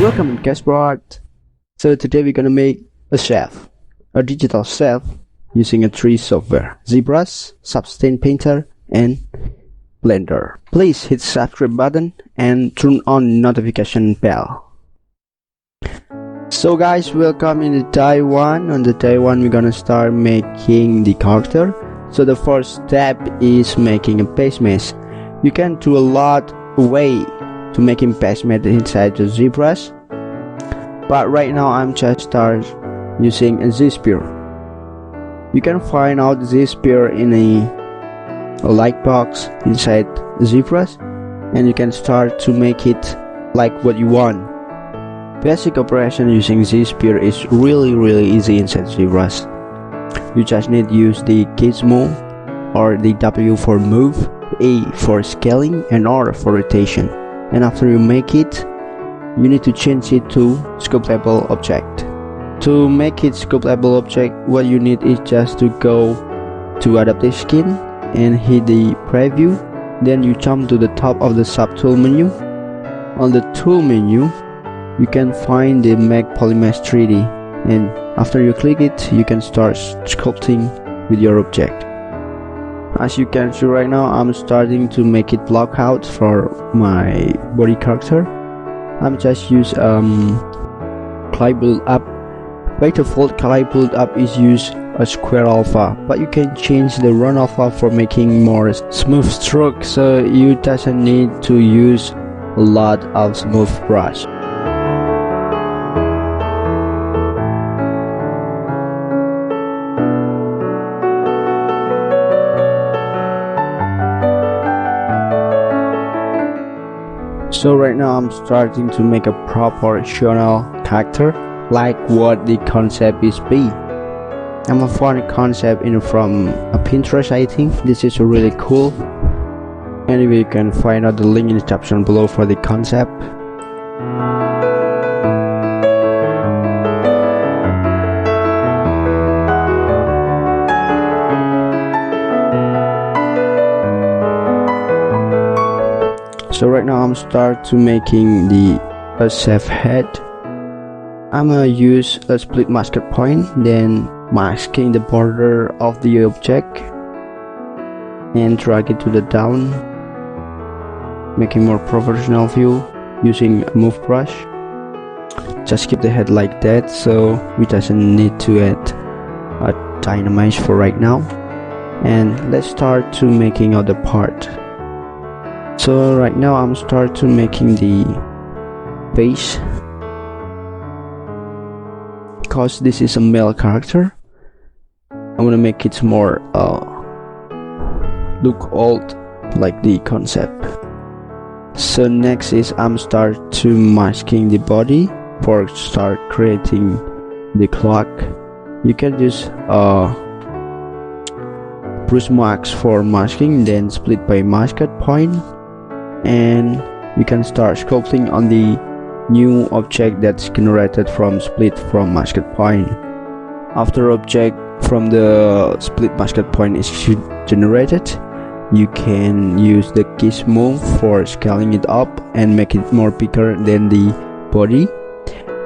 Welcome in Zbrush. So today we're gonna make a chef, a digital chef using a 3 software: Zbrush, Sculpting Painter, and Blender. Please hit subscribe button and turn on notification bell. So guys, welcome in the day 1. On the day 1 we're gonna start making the character. So the first step is making a base mesh. You can do a lot of way to making base mesh inside the Zbrush, but right now I'm just start using a Z-sphere. You can find out Z-sphere in a light box inside Zbrush, and you can start to make it like what you want. Basic operation using Z-sphere is really easy inside Zbrush. You just need to use the gizmo or the W for move, A for scaling, and R for rotation. And after you make it, you need to change it to sculptable object. To make it sculptable object, what you need is just to go to adaptive skin and hit the preview. Then you jump to the top of the subtool menu. On the tool menu, you can find the make polymesh 3D, and after you click it, you can start sculpting with your object. As you can see right now, I'm starting to make it block out for my body character. I'm just use clay build up. By default, clay build up is use a square alpha, but you can change the run alpha for making more smooth stroke, so you doesn't need to use a lot of smooth brush. So right now I'm starting to make a proportional character, like what the concept is be. I'm a fun concept from a Pinterest. I think this is really cool. Anyway, you can find out the link in the description below for the concept. So right now I'm start to making the chef head. I'm gonna use a split mask point, then masking the border of the object and drag it to the down, making more professional view using a move brush. Just keep the head like that, so we doesn't need to add a dynamite for right now. And let's start to making other part. So right now I'm start to making the face. Because this is a male character, I'm gonna make it more look old, like the concept. So next is I'm start to masking the body for start creating the clock. You can use brush marks for masking, then split by masked point, and you can start sculpting on the new object that's generated from split from masked point. After object from the split masked point is generated, you can use the gizmo for scaling it up and make it more bigger than the body.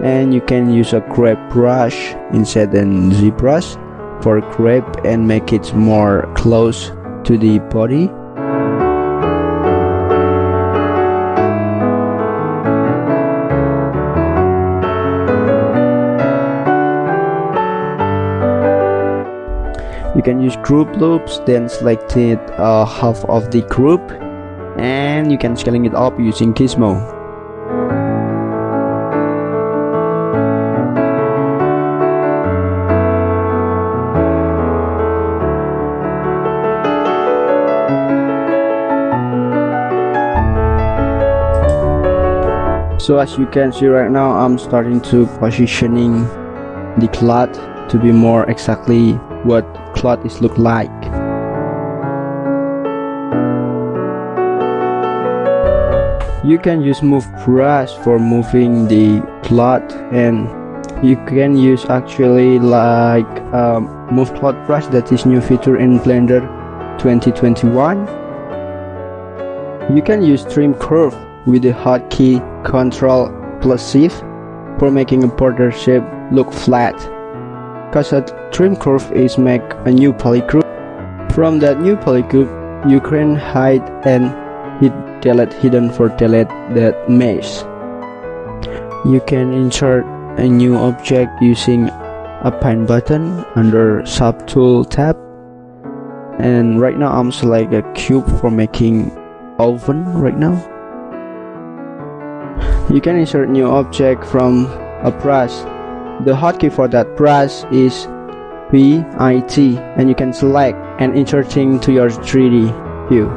And you can use a grab brush instead than Zbrush for grab and make it more close to the body. You can use group loops, then select it half of the group, and you can scaling it up using gizmo. So as you can see right now, I'm starting to positioning the cloth to be more exactly what cloth is look like. You can use move brush for moving the cloth, and you can use actually like move cloth brush, that is new feature in Blender 2021. You can use trim curve with the hotkey Ctrl plus Shift for making a border shape look flat. Cause a trim curve is make a new polygroup. From that new polygroup, you can hide and hit delete hidden for delete that mesh. You can insert a new object using a pen button under subtool tab. And right now I'm select a cube for making oven right now. You can insert new object from a brush. The hotkey for that brush is PIT, and you can select and inserting to your 3D view.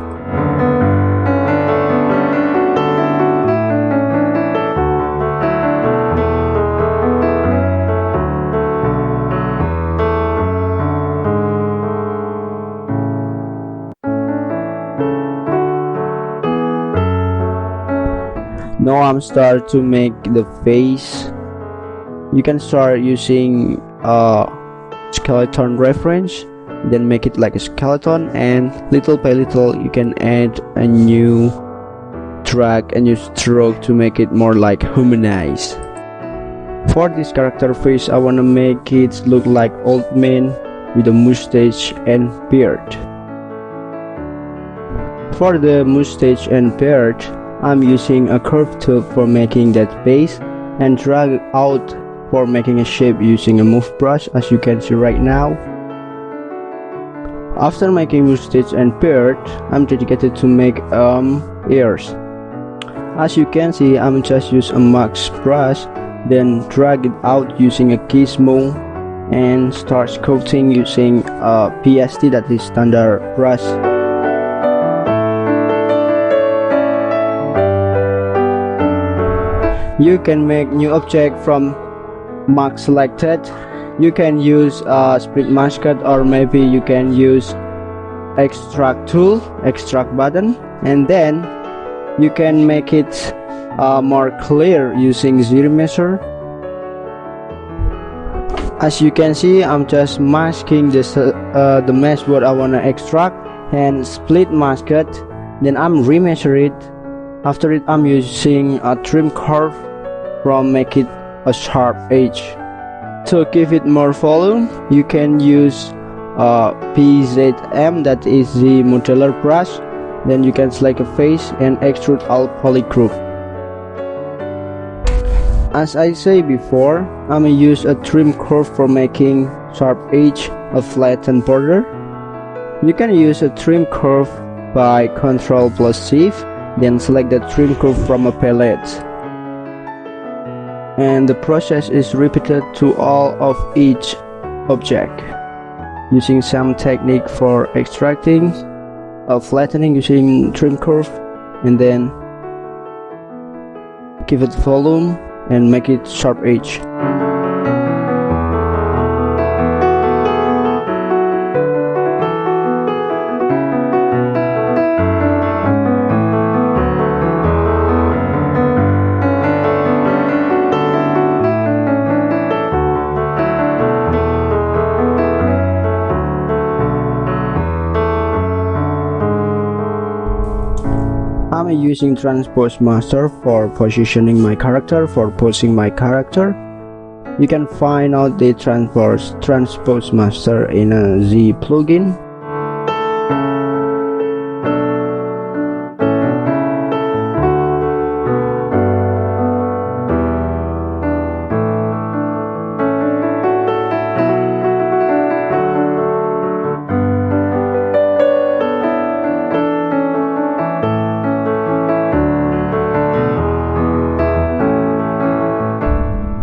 Now I'm start to make the face. You can start using a skeleton reference, then make it like a skeleton, and little by little you can add a new drag and new stroke to make it more like humanized. For this character face, I want to make it look like old man with a mustache and beard. For the mustache and beard, I'm using a curve tool for making that face and drag it out for making a shape using a move brush, as you can see right now. After making mustache and beard, I'm dedicated to make ears. As you can see, I'm just use a max brush, then drag it out using a gizmo and start sculpting using a PST, that is standard brush. You can make new object from mark selected. You can use split mascot, or maybe you can use extract tool, extract button, and then you can make it more clear using zero measure. As you can see, I'm just masking this the mesh what I wanna extract, and split mascot, then I'm remeasure it. After it, I'm using a trim curve from make it a sharp edge. To give it more volume, you can use PZM, that is the modeler brush. Then you can select a face and extrude all polygroup. As I say before, I'm gonna use a trim curve for making sharp edge, a flattened border. You can use a trim curve by Ctrl+Shift, then select the trim curve from a palette. And the process is repeated to all of each object, using some technique for extracting, flattening using trim curve, and then give it volume and make it sharp edge. I'm using transpose master for positioning my character, for posing my character. You can find out the transpose master in a Z plugin.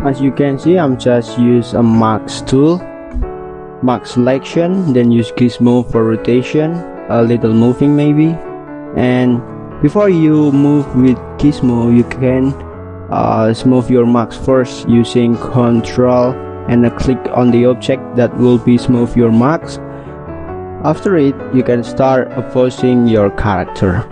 As you can see, I'm just use a max tool, max selection, then use gizmo for rotation, a little moving maybe. And before you move with gizmo, you can smooth your max first using Ctrl and a click on the object that will be smooth your max. After it, you can start posing your character.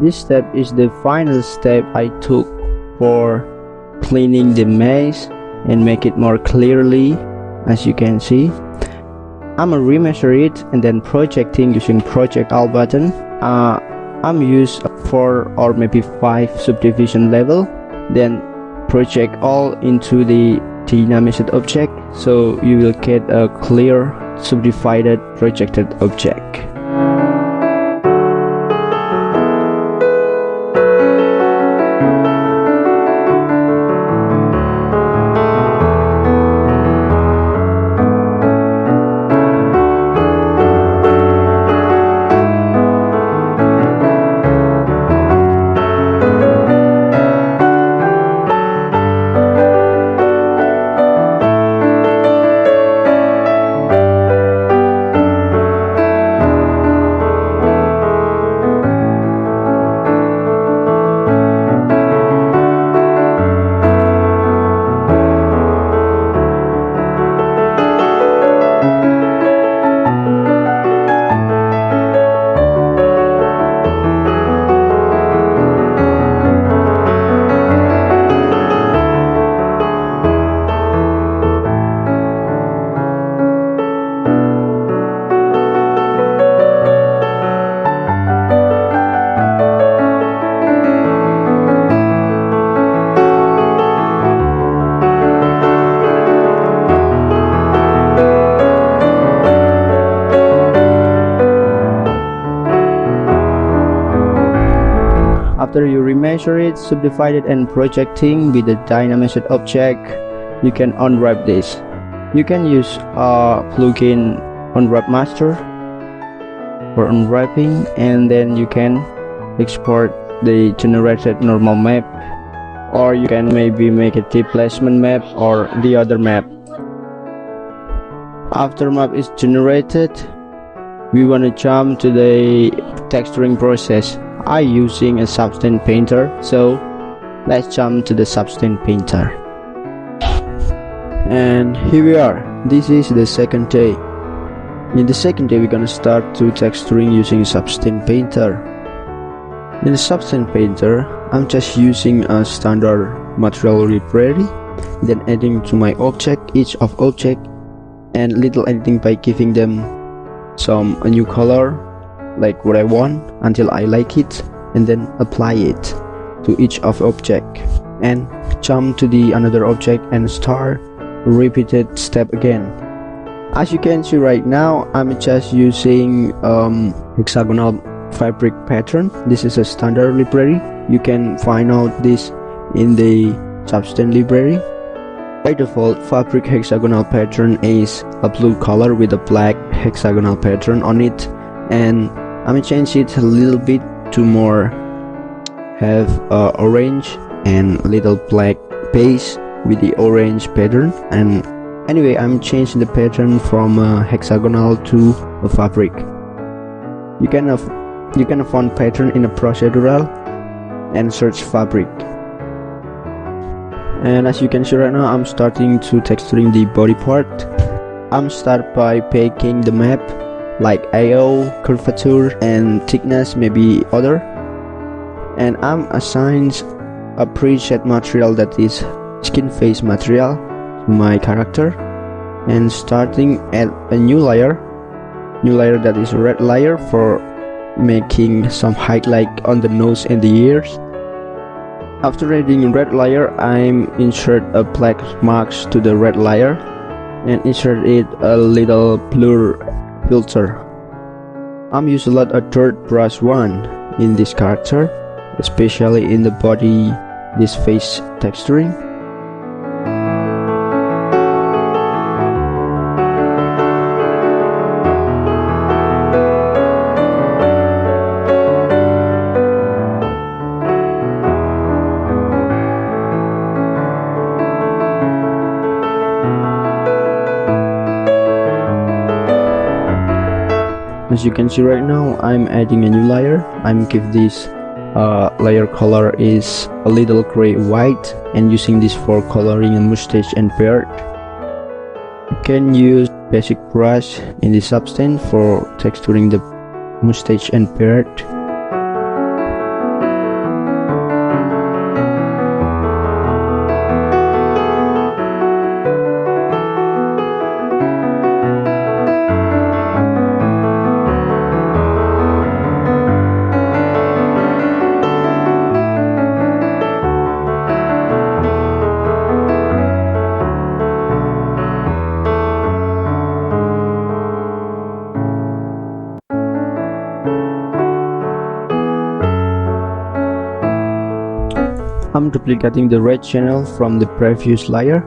This step is the final step I took for cleaning the maze and make it more clearly. As you can see, I'm gonna remeasure it and then projecting using project Alt button. I'm use 4 or maybe 5 subdivision level, then project all into the dynamiced object, so you will get a clear subdivided projected object. After you remeasure it, subdivide it and projecting with the dynamiced object, you can unwrap this. You can use a plugin unwrap master for unwrapping, and then you can export the generated normal map, or you can maybe make a tip placement map or the other map. After map is generated, we want to jump to the texturing process. I using a Substance painter, so let's jump to the Substance painter. And here we are. This is the second day. In the second day, we're gonna start to texturing using Substance painter. In the Substance painter, I'm just using a standard material library, then adding to my object, each of object, and little editing by giving them a new color like what I want until I like it, and then apply it to each of object and jump to the another object and start repeated step again. As you can see right now, I'm just using hexagonal fabric pattern. This is a standard library. You can find out this in the Substance library. By default, fabric hexagonal pattern is a blue color with a black hexagonal pattern on it, and I'm gonna change it a little bit to more have orange and little black base with the orange pattern. And anyway, I'm changing the pattern from hexagonal to a fabric. You can find pattern in a procedural and search fabric. And as you can see right now, I'm starting to texturing the body part. I'm start by picking the map like AO, curvature, and thickness, maybe other. And I'm assigned a preset material that is skin face material to my character, and starting at a new layer that is red layer for making some highlight on the nose and the ears. After adding red layer, I'm insert a black marks to the red layer and insert it a little blur filter. I'm use a lot of third brush one in this character, especially in the body, this face texturing. As you can see right now, I'm adding a new layer. I'm give this layer color is a little gray white, and using this for coloring a mustache and beard. You can use basic brush in the Substance for texturing the mustache and beard. duplicating the red channel from the previous layer,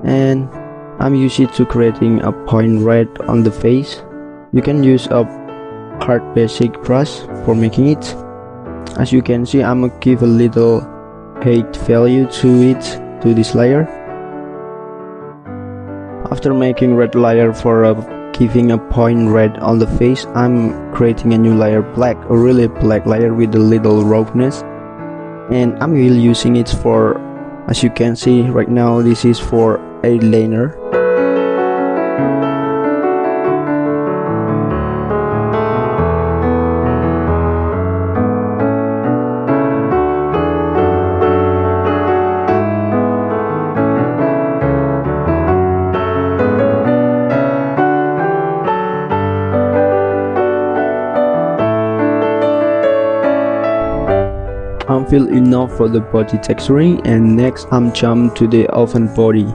and I'm using it to creating a point red on the face. You can use a hard basic brush for making it. As you can see, I'm gonna give a little height value to this layer. After making red layer for giving a point red on the face, I'm creating a new layer black, a really black layer with a little roughness, and I'm really using it for, as you can see right now, this is for eyeliner. I'm feel enough for the body texturing, and next I'm jump to the oven body.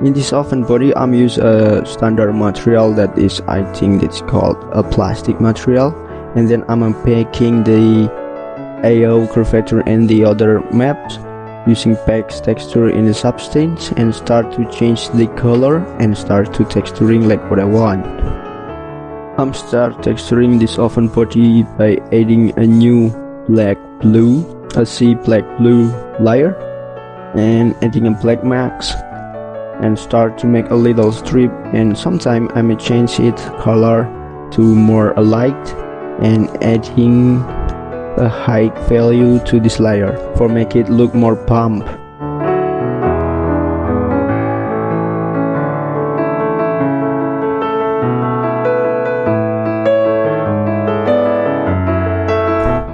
In this oven body, I'm use a standard material that is, I think it's called a plastic material, and then I'm unpacking the AO curvature and the other maps using packs texture in the substance, and start to change the color and start to texturing like what I want. I'm start texturing this oven body by adding a new a sea black blue layer, and adding a black mask, and start to make a little strip, and sometime I may change its color to more light, and adding a height value to this layer for make it look more pump.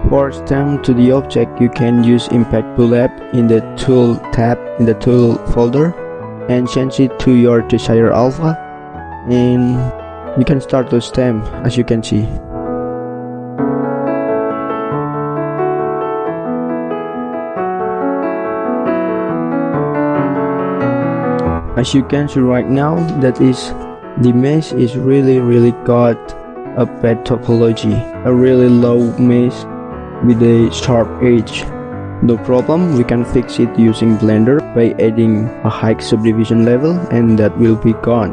For stamp to the object, you can use impact bullet in the tool tab in the tool folder and change it to your desired alpha, and you can start to stamp as you can see. As you can see right now, that is, the mesh is really got a bad topology, a really low mesh with a sharp edge. No problem, we can fix it using Blender by adding a high subdivision level, and that will be gone.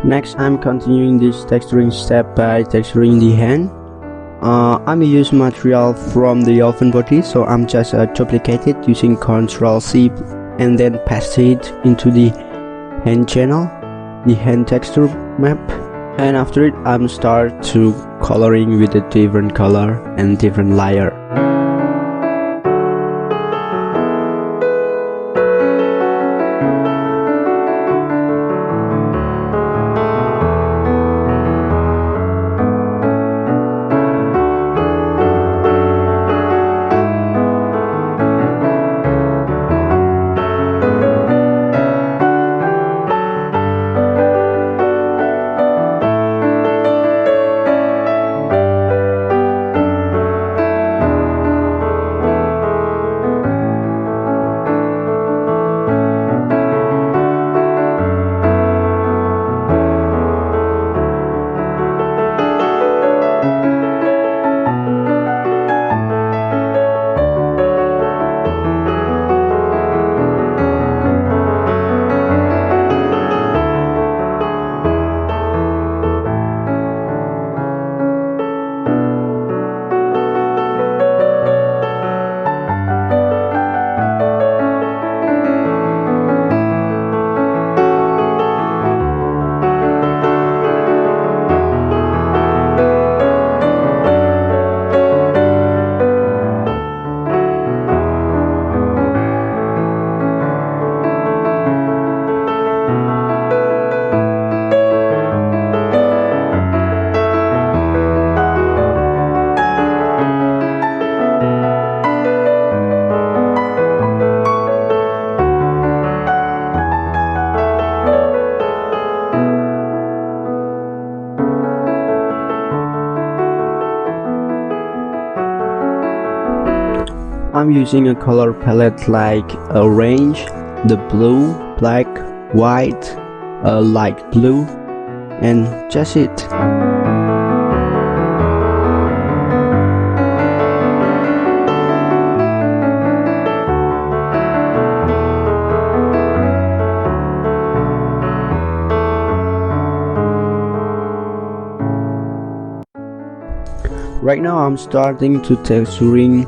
Next, I'm continuing this texturing step by texturing the hand. I'm use material from the oven body, so I'm just duplicate it using Ctrl+C and then paste it into the hand channel, the hand texture map. And after it, I'm start to coloring with a different color and different layer. I'm using a color palette like orange, the blue, black, white, light blue, and just it. Right now I'm starting to texturing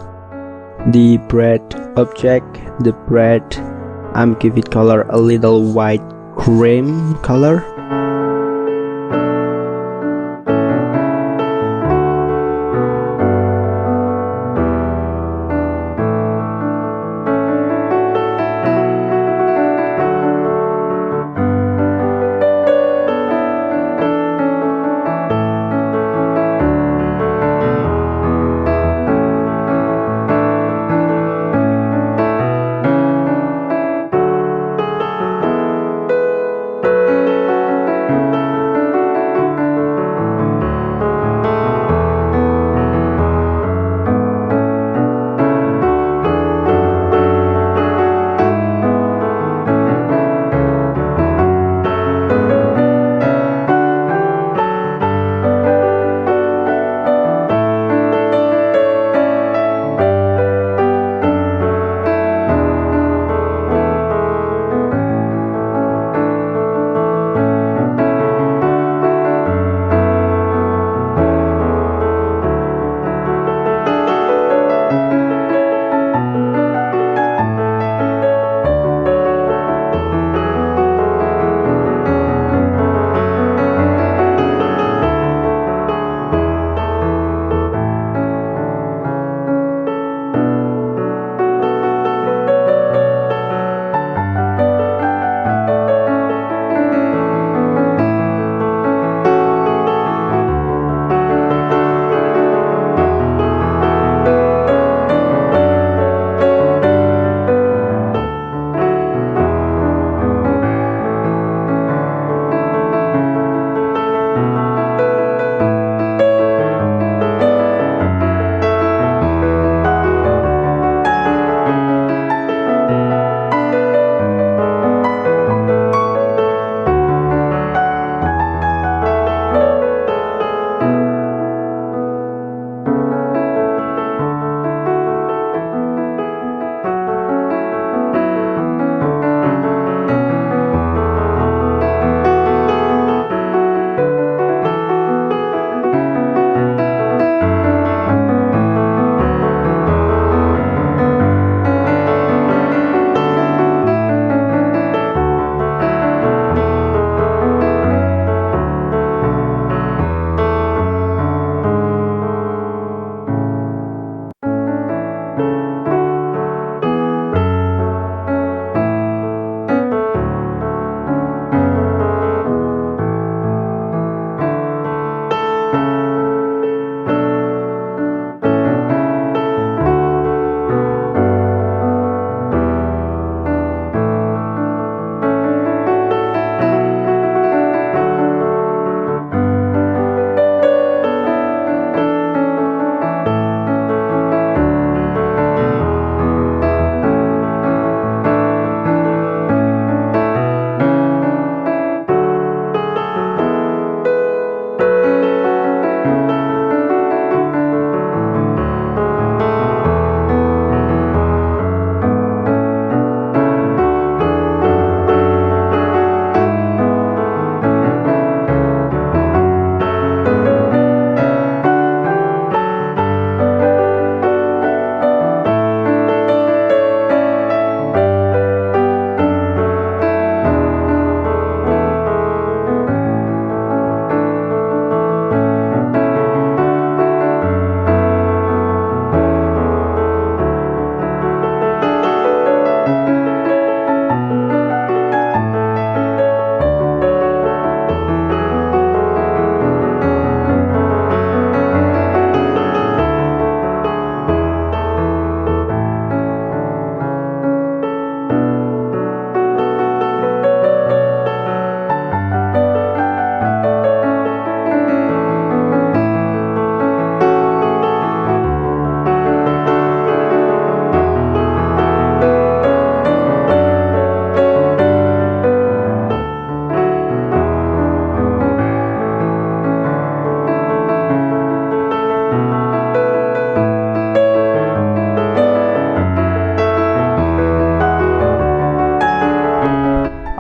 the bread object. The bread, I'm give it color a little white cream color.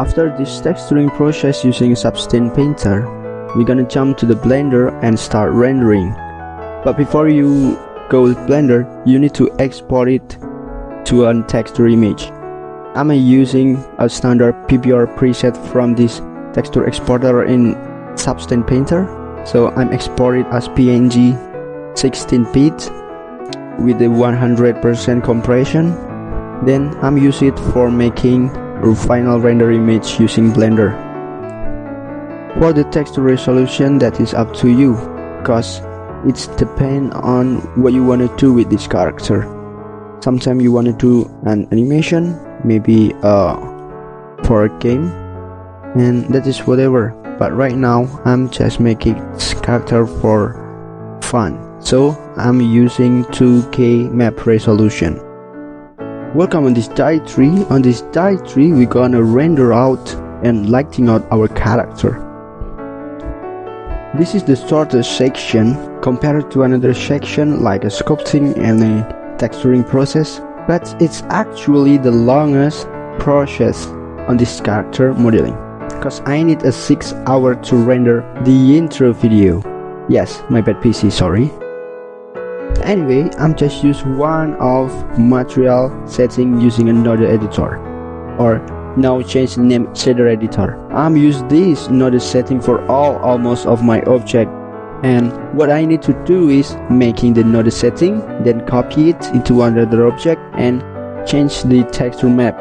After this texturing process using Sculpting painter, we're gonna jump to the Blender and start rendering. But before you go with Blender, you need to export it to a texture image. I'm using a standard PBR preset from this texture exporter in Sculpting painter. So I'm exporting as PNG 16 bit with the 100% compression. Then I'm using it for making a final render image using Blender. For the texture resolution, that is up to you, because it's depend on what you want to do with this character. Sometimes you want to do an animation, maybe for a game, and that is whatever. But right now I'm just making this character for fun, so I'm using 2K map resolution. Welcome on this die tree. On this die tree we're gonna render out and lighting out our character. This is the shortest section compared to another section like a sculpting and a texturing process, but it's actually the longest process on this character modeling, because I need a 6 hour to render the intro video. Yes, my bad PC, sorry. Anyway, I'm just use one of material setting using another editor, or now change the name shader editor. I'm use this node setting for almost of my object, and what I need to do is making the node setting, then copy it into another object and change the texture map.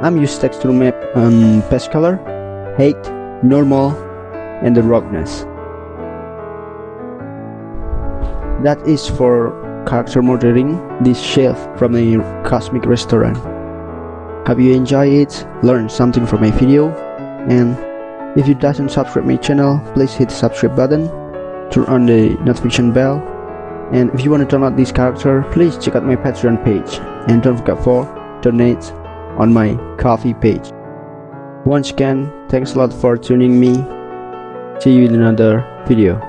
I'm use texture map on base color, height, normal, and the roughness. That is for character modeling this chef from a cosmic restaurant. Hope you enjoy it, learn something from my video, and if you doesn't subscribe my channel, please hit the subscribe button, turn on the notification bell, and if you want to download this character, please check out my Patreon page, and don't forget for donate on my Ko-fi page. Once again, thanks a lot for tuning me. See you in another video.